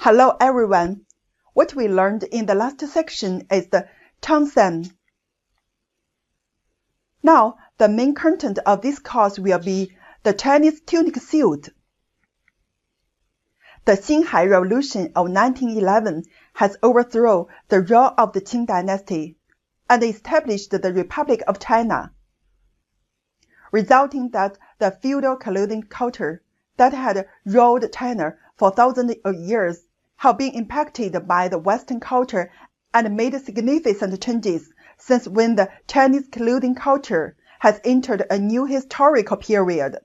Hello everyone. What we learned in the last section is the Tongshan. Now, the main content of this course will be the Chinese tunic suit. The Xinhai Revolution of 1911 has overthrown the rule of the Qing dynasty and established the Republic of China, resulting that the feudal clothing culture that had ruled China for thousands of years have been impacted by the Western culture and made significant changes since when the Chinese clothing culture has entered a new historical period.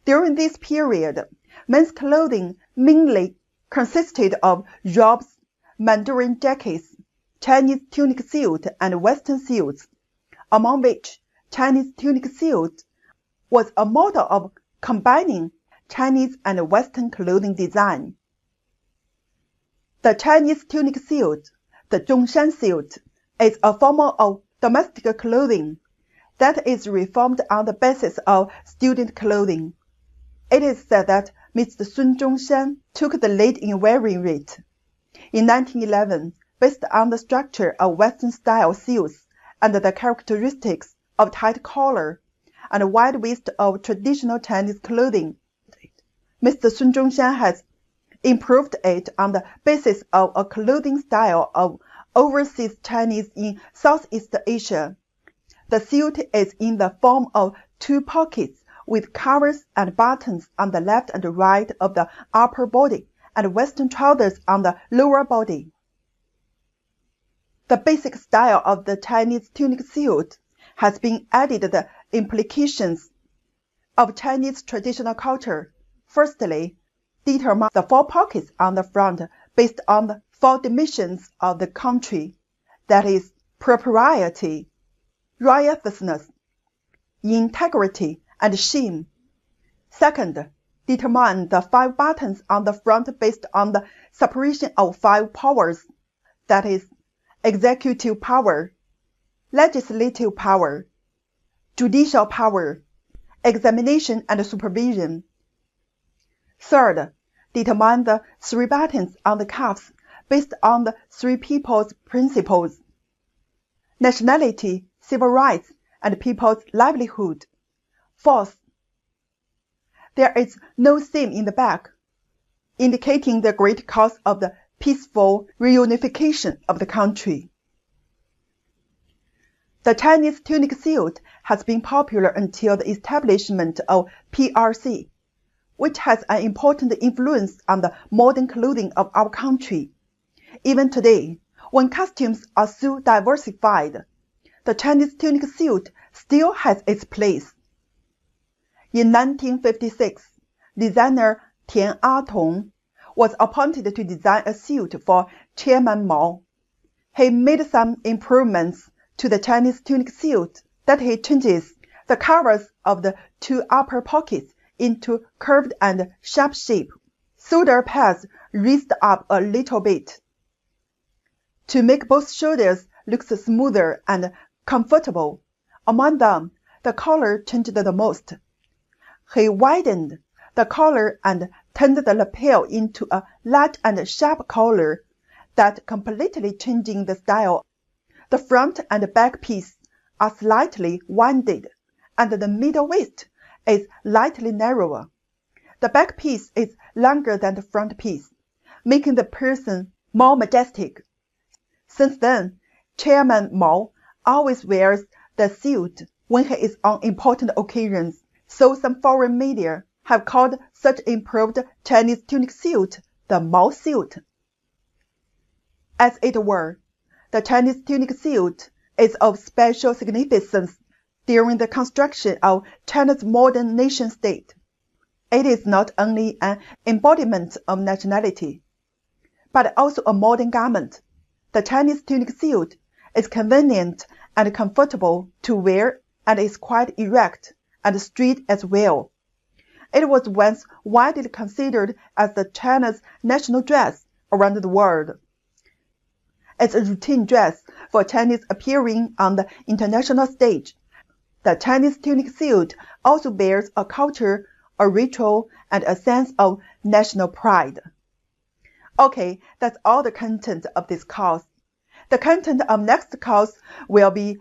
During this period, men's clothing mainly consisted of robes, Mandarin jackets, Chinese tunic suit, and Western suits, among which Chinese tunic suit was a model of combining Chinese and Western clothing design. The Chinese tunic suit, the Zhongshan suit, is a form of domestic clothing that is reformed on the basis of student clothing. It is said that Mr. Sun Zhongshan took the lead in wearing it. In 1911, based on the structure of Western-style suits and the characteristics of tight collar and wide waist of traditional Chinese clothing, Mr. Sun Zhongshan has improved it on the basis of a clothing style of overseas Chinese in Southeast Asia. The suit is in the form of two pockets with covers and buttons on the left and right of the upper body and Western trousers on the lower body. The basic style of the Chinese tunic suit has been added the implications of Chinese traditional culture. Firstly, determine the four pockets on the front based on the four dimensions of the country, that is, propriety, righteousness, integrity, and shame. Second, determine the five buttons on the front based on the separation of five powers, that is, executive power, legislative power, judicial power, examination and supervision. Third, determine the three buttons on the cuffs based on the three people's principles: nationality, civil rights, and people's livelihood. Fourth, there is no seam in the back, indicating the great cause of the peaceful reunification of the country. The Chinese tunic suit has been popular until the establishment of PRC, which has an important influence on the modern clothing of our country. Even today, when costumes are so diversified, the Chinese tunic suit still has its place. In 1956, designer Tian A-tong was appointed to design a suit for Chairman Mao. He made some improvements to the Chinese tunic suit that he changes the covers of the two upper pockets into curved and sharp shape, shoulder pads raised up a little bit. To make both shoulders look smoother and comfortable, among them, the collar changed the most. He widened the collar and turned the lapel into a light and sharp collar that completely changing the style. The front and back piece are slightly winded, and the middle waist is slightly narrower. The back piece is longer than the front piece, making the person more majestic. Since then, Chairman Mao always wears the suit when he is on important occasions, so some foreign media have called such improved Chinese tunic suit the Mao suit. As it were, the Chinese tunic suit is of special significance during the construction of China's modern nation-state. It is not only an embodiment of nationality, but also a modern garment. The Chinese tunic suit is convenient and comfortable to wear and is quite erect and straight as well. It was once widely considered as the China's national dress around the world. It's a routine dress for Chinese appearing on the international stage. The Chinese tunic suit also bears a culture, a ritual, and a sense of national pride. Okay, that's all the content of this course. The content of next course will be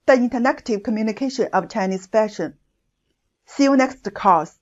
the interactive communication of Chinese fashion. See you next course.